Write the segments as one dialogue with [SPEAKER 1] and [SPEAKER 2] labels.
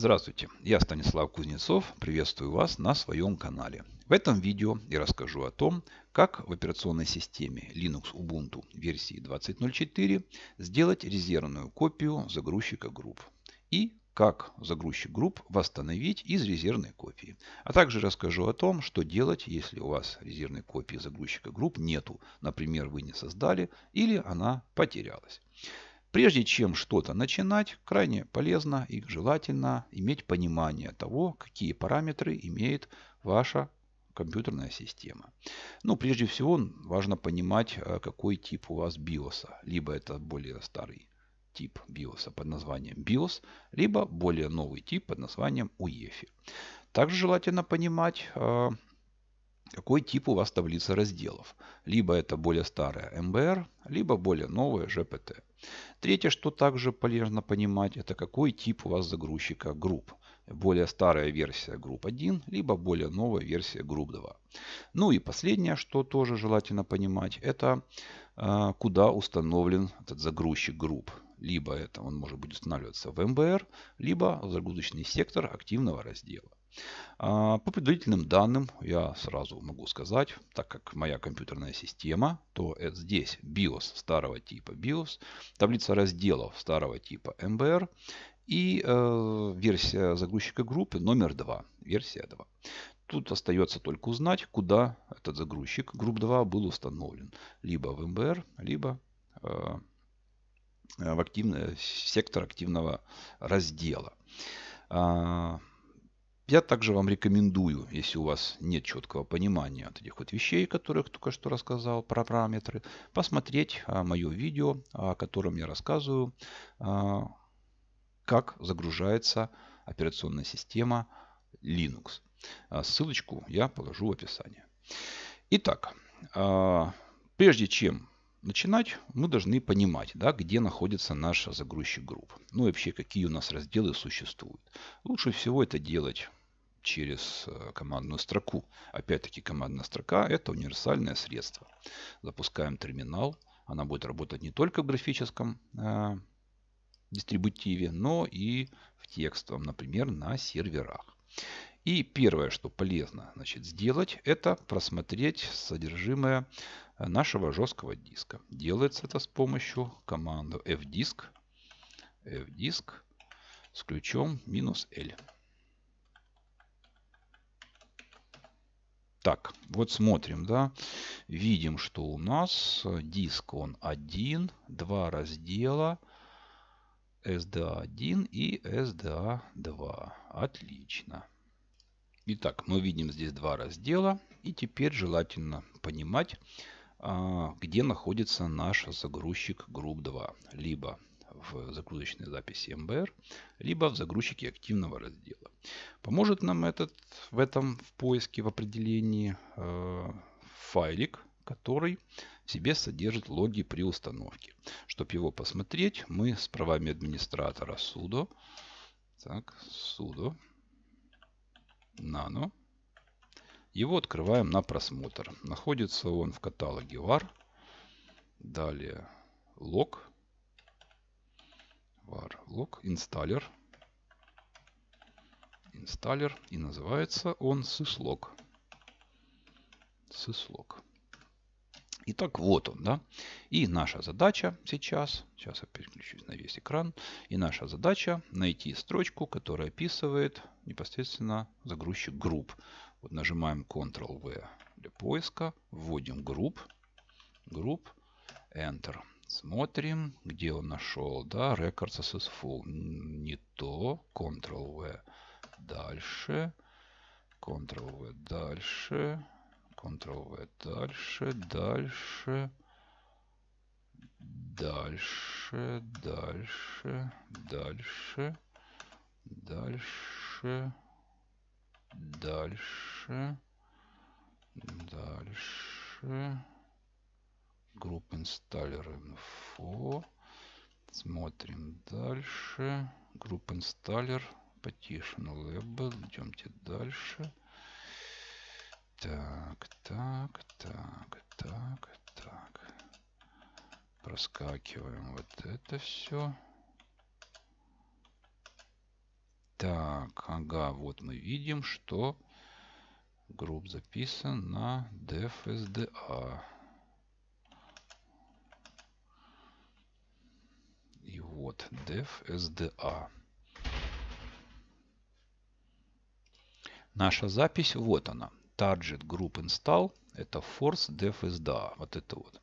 [SPEAKER 1] Здравствуйте, я Станислав Кузнецов, приветствую вас на своем канале. В этом видео я расскажу о том, как в операционной системе Linux Ubuntu версии 20.04 сделать резервную копию загрузчика групп и как загрузчик групп восстановить из резервной копии. А также расскажу о том, что делать, если у вас резервной копии загрузчика групп нету. Например, вы не создали или она потерялась. Прежде чем что-то начинать, крайне полезно и желательно иметь понимание того, какие параметры имеет ваша компьютерная система. Ну, прежде всего, важно понимать, какой тип у вас BIOS. Либо это более старый тип BIOS под названием BIOS, либо более новый тип под названием UEFI. Также желательно понимать, какой тип у вас таблица разделов. Либо это более старая MBR, либо более новая GPT. Третье, что также полезно понимать, это какой тип у вас загрузчика групп. Более старая версия групп 1, либо более новая версия групп 2. Ну и последнее, что тоже желательно понимать, это куда установлен этот загрузчик групп. Либо это он может быть устанавливаться в MBR, либо в загрузочный сектор активного раздела. По предварительным данным я сразу могу сказать, так как моя компьютерная система, то здесь BIOS старого типа BIOS, таблица разделов старого типа MBR и версия загрузчика группы номер 2, версия 2. Тут остается только узнать, куда этот загрузчик групп 2 был установлен. Либо в MBR, либо в активный сектор активного раздела. Я также вам рекомендую, если у вас нет четкого понимания от этих вот вещей, которых только что рассказал, про параметры, посмотреть мое видео, о котором я рассказываю, как загружается операционная система Linux. Ссылочку я положу в описании. Итак, прежде чем начинать, мы должны понимать, да, где находится наш загрузчик групп. Ну и вообще, какие у нас разделы существуют. Лучше всего это делать через командную строку. Опять-таки, командная строка – это универсальное средство. Запускаем терминал. Она будет работать не только в графическом дистрибутиве, но и в текстовом, например, на серверах. И первое, что полезно сделать, это просмотреть содержимое нашего жесткого диска. Делается это с помощью команды fdisk с ключом "-l". Так, вот смотрим, да, видим, что у нас диск он один, два раздела, SDA1 и SDA2. Отлично. Итак, мы видим здесь два раздела. И теперь желательно понимать, где находится наш загрузчик групп 2. Либо в загрузочной записи MBR, либо в загрузчике активного раздела. Поможет нам в поиске, в определении файлик, который в себе содержит логи при установке. Чтобы его посмотреть, мы с правами администратора sudo nano его открываем на просмотр. Находится он в каталоге var. Далее log installer. И называется он syslog. Итак, вот он, да. И наша задача сейчас я переключусь на весь экран. И наша задача найти строчку, которая описывает непосредственно загрузчик групп. Вот нажимаем Ctrl-V для поиска, вводим групп, Enter. Смотрим, где он нашел, да, Records Successful. Не то, Ctrl-V дальше, Ctrl-V дальше, Ctrl-V дальше, дальше, Group Installer Info. Смотрим дальше. Group Installer. Partition Label. Идемте дальше. Так. Проскакиваем вот это все. Так, ага, вот мы видим, что групп записан на def.sda. И вот def.sda. Наша запись, вот она. Target Group Install. Это force def.sda. Вот это вот.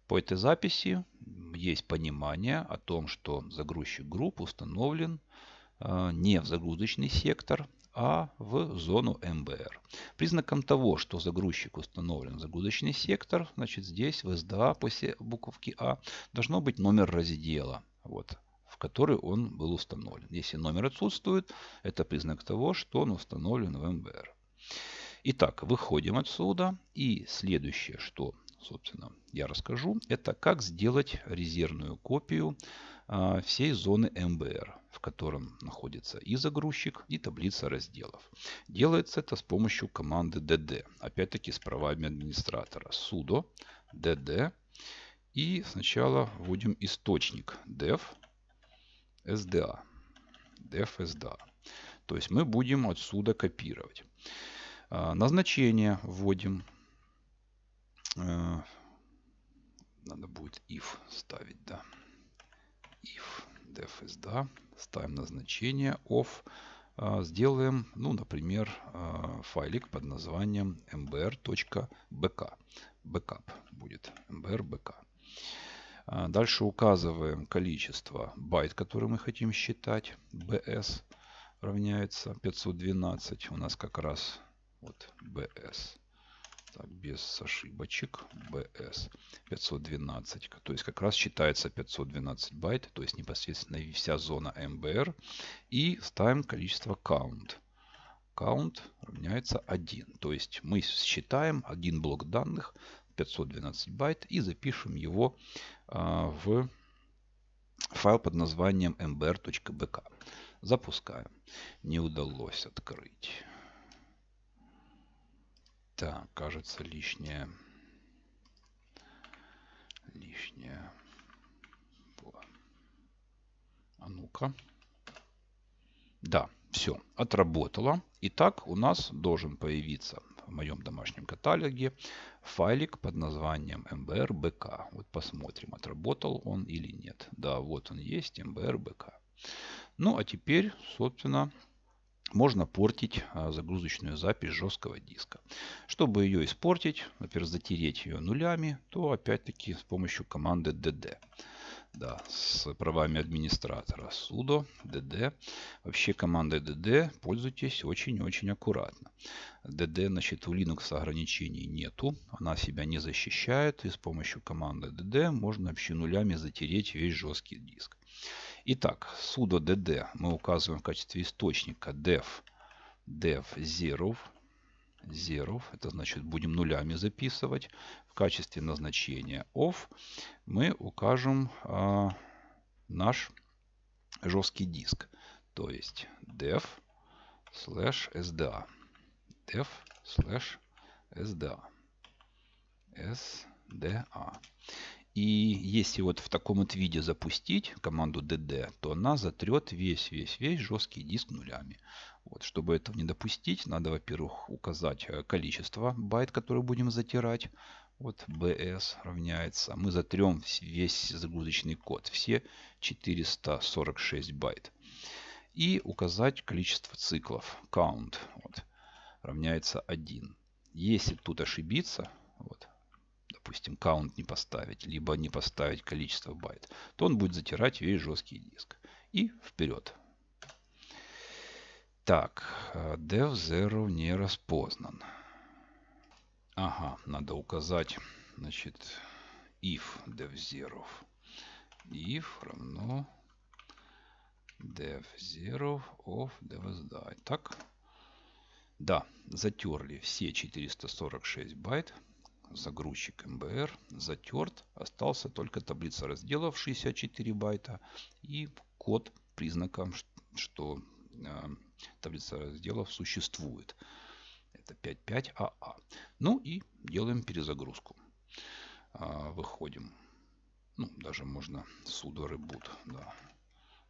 [SPEAKER 1] По этой записи есть понимание о том, что загрузчик групп установлен не в загрузочный сектор, а в зону MBR. Признаком того, что загрузчик установлен в загрузочный сектор, значит здесь в SDA после буковки А должно быть номер раздела, вот, в который он был установлен. Если номер отсутствует, это признак того, что он установлен в MBR. Итак, выходим отсюда. И следующее, что, собственно, я расскажу, это как сделать резервную копию всей зоны MBR, в котором находится и загрузчик, и таблица разделов. Делается это с помощью команды dd. Опять-таки с правами администратора. Sudo dd. И сначала вводим источник def sda. Def sda. То есть мы будем отсюда копировать. Назначение вводим. Надо будет if ставить, да. If def sda. Ставим назначение of. Сделаем, ну, например, файлик под названием mbr.bk. Backup будет mbr.bk. Дальше указываем количество байт, которые мы хотим считать. bs равняется 512. У нас как раз вот bs. Так, без ошибочек. bs 512. То есть как раз считается 512 байт. То есть непосредственно вся зона MBR. И ставим количество count. Count равняется 1. То есть мы считаем один блок данных 512 байт и запишем его в файл под названием mbr.bk. Запускаем. Не удалось открыть. Так, кажется, лишнее. А ну-ка. Да, все, отработало. Итак, у нас должен появиться в моем домашнем каталоге файлик под названием mbr.bk. Вот посмотрим, отработал он или нет. Да, вот он есть, mbr.bk. Ну, а теперь, собственно, можно портить загрузочную запись жесткого диска. Чтобы ее испортить, во-первых, затереть ее нулями, то опять-таки с помощью команды dd. Да, с правами администратора. Sudo dd. Вообще командой dd пользуйтесь очень-очень аккуратно. dd, значит, у Linux ограничений нету. Она себя не защищает. И с помощью команды dd можно вообще нулями затереть весь жесткий диск. Итак, sudo dd мы указываем в качестве источника dev zero. Zero, это значит будем нулями записывать. В качестве назначения of мы укажем наш жесткий диск. То есть dev /sda. Dev /sda. SDA. И если вот в таком вот виде запустить команду dd, то она затрет весь жесткий диск нулями. Вот, чтобы этого не допустить, надо, во-первых, указать количество байт, которые будем затирать. Вот bs равняется. Мы затрем весь загрузочный код, все 446 байт. И указать количество циклов. Count вот, равняется 1. Если тут ошибиться, вот, допустим, count не поставить, либо не поставить количество байт, то он будет затирать весь жесткий диск. И вперед. Так, dev zero не распознан. Ага, надо указать, значит, if dev zero. If равно dev zero of dev. Так, да, затерли все 446 байт. Загрузчик MBR затерт. Остался только таблица разделов 64 байта и код признаком, что таблица разделов существует. Это 55AA. Ну и делаем перезагрузку. Выходим. Ну, даже можно sudo reboot. Да.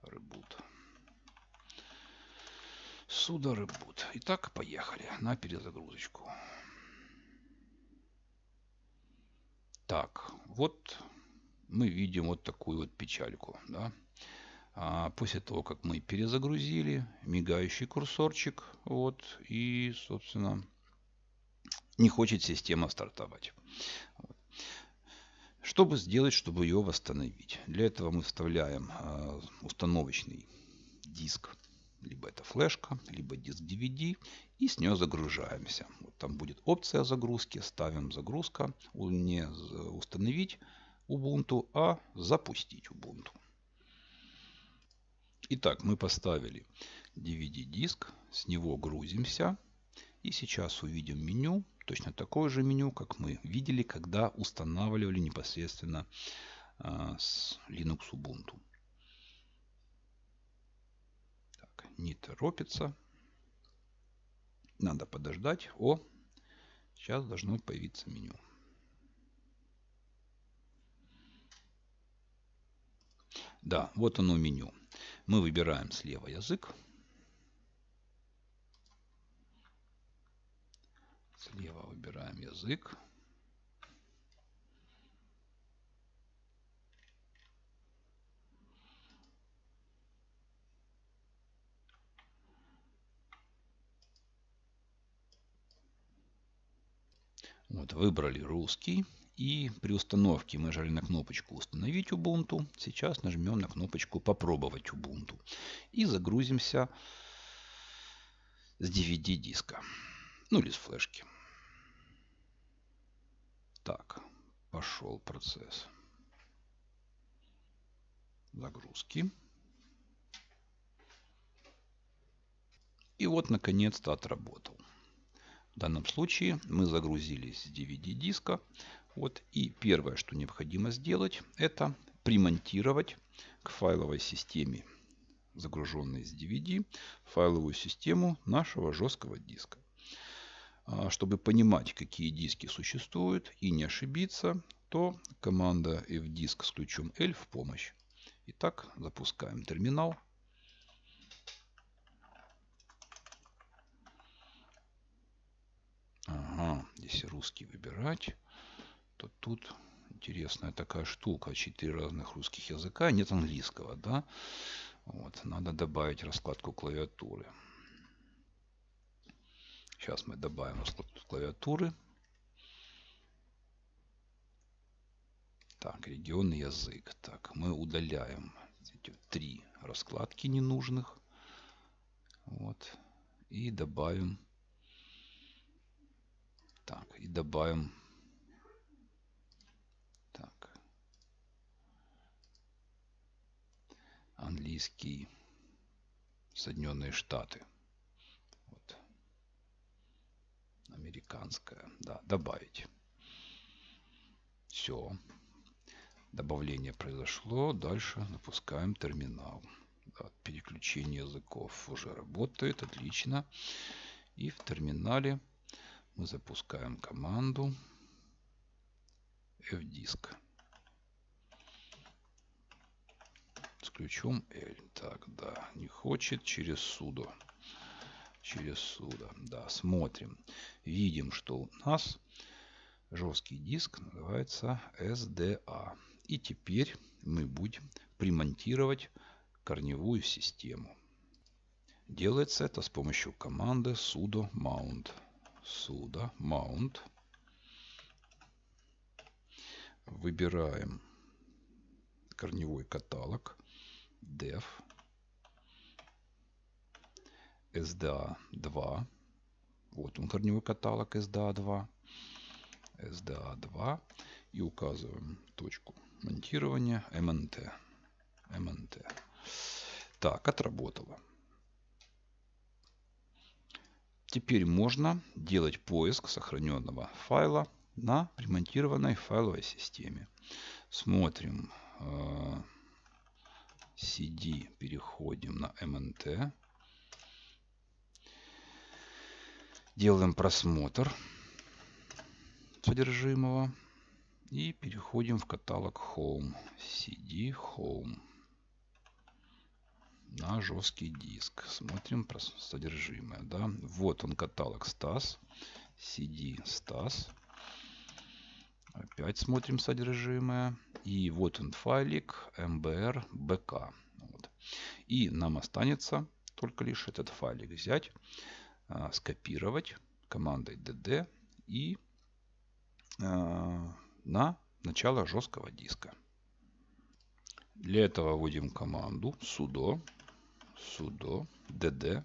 [SPEAKER 1] Reboot. sudo reboot. Итак, поехали на перезагрузочку. Так, вот мы видим вот такую вот печальку. Да? После того, как мы перезагрузили, мигающий курсорчик. Вот, и, собственно, не хочет система стартовать. Чтобы сделать, чтобы ее восстановить? Для этого мы вставляем установочный диск. Либо это флешка, либо диск DVD. И с нее загружаемся. Вот там будет опция загрузки. Ставим загрузка. Не установить Ubuntu, а запустить Ubuntu. Итак, мы поставили DVD-диск. С него грузимся. И сейчас увидим меню. Точно такое же меню, как мы видели, когда устанавливали непосредственно с Linux Ubuntu. Так, не торопится. Надо подождать. О, сейчас должно появиться меню. Да, вот оно меню. Мы выбираем слева язык. Слева выбираем язык. Вот, выбрали русский. И при установке мы жали на кнопочку «Установить Ubuntu». Сейчас нажмем на кнопочку «Попробовать Ubuntu». И загрузимся с DVD-диска. Ну или с флешки. Так, пошел процесс загрузки. И вот наконец-то отработал. В данном случае мы загрузились с DVD-диска. Вот, и первое, что необходимо сделать, это примонтировать к файловой системе, загруженной с DVD, файловую систему нашего жесткого диска. Чтобы понимать, какие диски существуют и не ошибиться, то команда fdisk с ключом L в помощь. Итак, запускаем терминал. Ага, если русский выбирать, то тут интересная такая штука. 4 разных русских языка, нет английского, да? Вот, надо добавить раскладку клавиатуры. Сейчас мы добавим раскладку клавиатуры. Так, регион и язык. Так, мы удаляем эти 3 раскладки ненужных. Вот. И добавим. Так, и добавим. Так. Английский. Соединенные Штаты. Вот. Американская. Да, добавить. Все. Добавление произошло. Дальше запускаем терминал. Да, переключение языков уже работает. Отлично. И в терминале мы запускаем команду fdisk с ключом L. Так, да, не хочет через sudo. Через sudo. Да, смотрим. Видим, что у нас жесткий диск называется SDA. И теперь мы будем примонтировать корневую систему. Делается это с помощью команды sudo mount. Sudo mount. Выбираем корневой каталог dev SDA2. Вот он, корневой каталог SDA2. SDA2. И указываем точку монтирования MNT. MNT. Так, отработало. Теперь можно делать поиск сохраненного файла на примонтированной файловой системе. Смотрим CD, переходим на MNT. Делаем просмотр содержимого. И переходим в каталог Home. CD Home. на жесткий диск. Смотрим про содержимое. Да? Вот он, каталог STAS. CD STAS. Опять смотрим содержимое. И вот он файлик MBR BK. Вот. И нам останется только лишь этот файлик взять, скопировать командой DD и на начало жесткого диска. Для этого вводим команду sudo dd.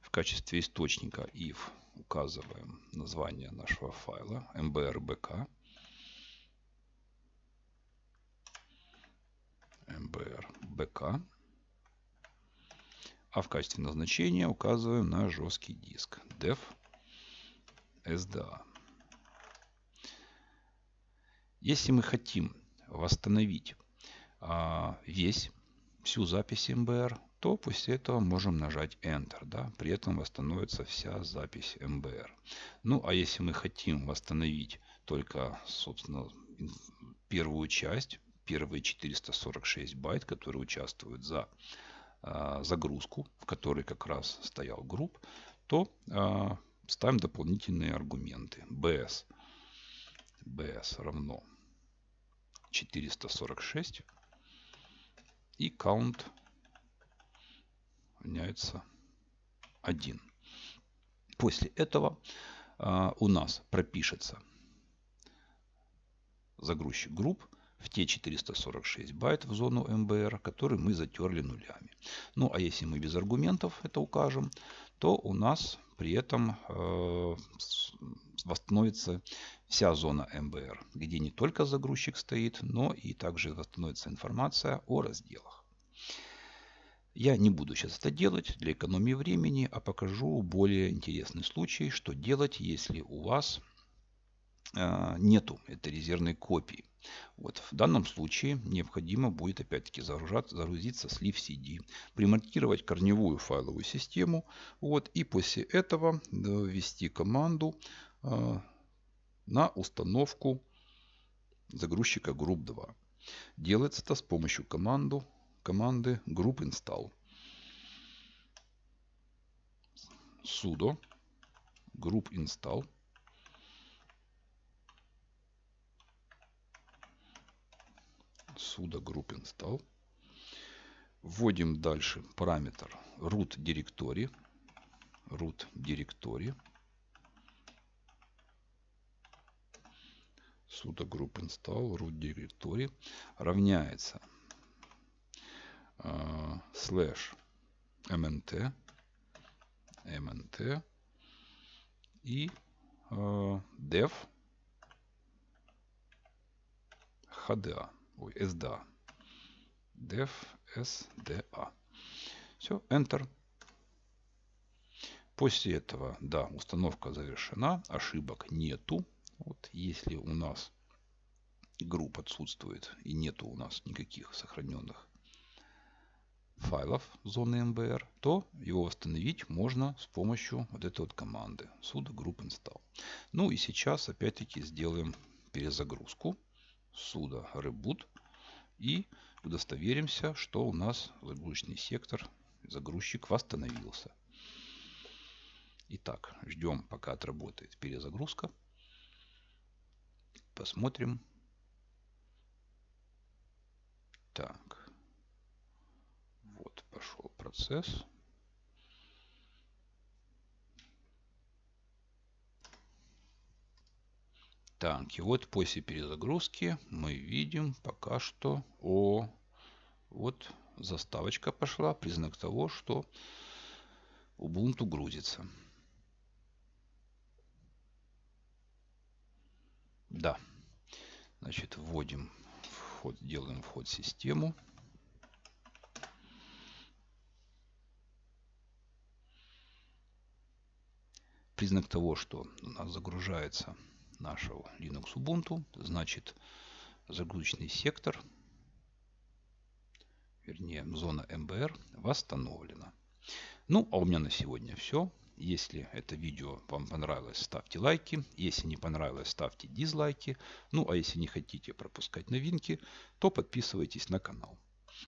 [SPEAKER 1] В качестве источника if указываем название нашего файла mbrbk. mbrbk. А в качестве назначения указываем на жесткий диск dev sda. Если мы хотим восстановить всю запись MBR, то после этого можем нажать Enter. Да? При этом восстановится вся запись MBR. Ну, а если мы хотим восстановить только, собственно, первую часть, первые 446 байт, которые участвуют за загрузку, в которой как раз стоял групп, то ставим дополнительные аргументы. BS равно 446. И count равняется 1. После этого у нас пропишется загрузчик групп в те 446 байт в зону MBR, которые мы затерли нулями. Ну, а если мы без аргументов это укажем, то у нас при этом восстановится вся зона MBR, где не только загрузчик стоит, но и также восстановится информация о разделах. Я не буду сейчас это делать для экономии времени, а покажу более интересный случай, что делать, если у вас нету этой резервной копии. Вот в данном случае необходимо будет опять-таки загрузиться слив CD, примаркировать корневую файловую систему, вот, и после этого ввести команду на установку загрузчика Group 2. Делается это с помощью команды group install. Sudo group install. Sudo group install. Вводим дальше параметр root directory. Sudo group install root directory равняется /mnt и dev sda. dev sda. Все, Enter. После этого, да, установка завершена, ошибок нету. Вот, если у нас групп отсутствует и нету у нас никаких сохраненных файлов зоны MBR, то его восстановить можно с помощью вот этой вот команды sudo group install. Ну и сейчас опять-таки сделаем перезагрузку sudo reboot и удостоверимся, что у нас загрузочный сектор, загрузчик восстановился. Итак, ждем, пока отработает перезагрузка. Посмотрим. Так. Вот пошел процесс. Так, и вот после перезагрузки мы видим пока что вот заставочка пошла, признак того, что Ubuntu грузится. Да. Значит, вводим вход, делаем вход в систему. Признак того, что у нас загружается нашего Linux Ubuntu, значит, загрузочный сектор, вернее, зона MBR восстановлена. Ну, а у меня на сегодня все. Если это видео вам понравилось, ставьте лайки. Если не понравилось, ставьте дизлайки. Ну, а если не хотите пропускать новинки, то подписывайтесь на канал.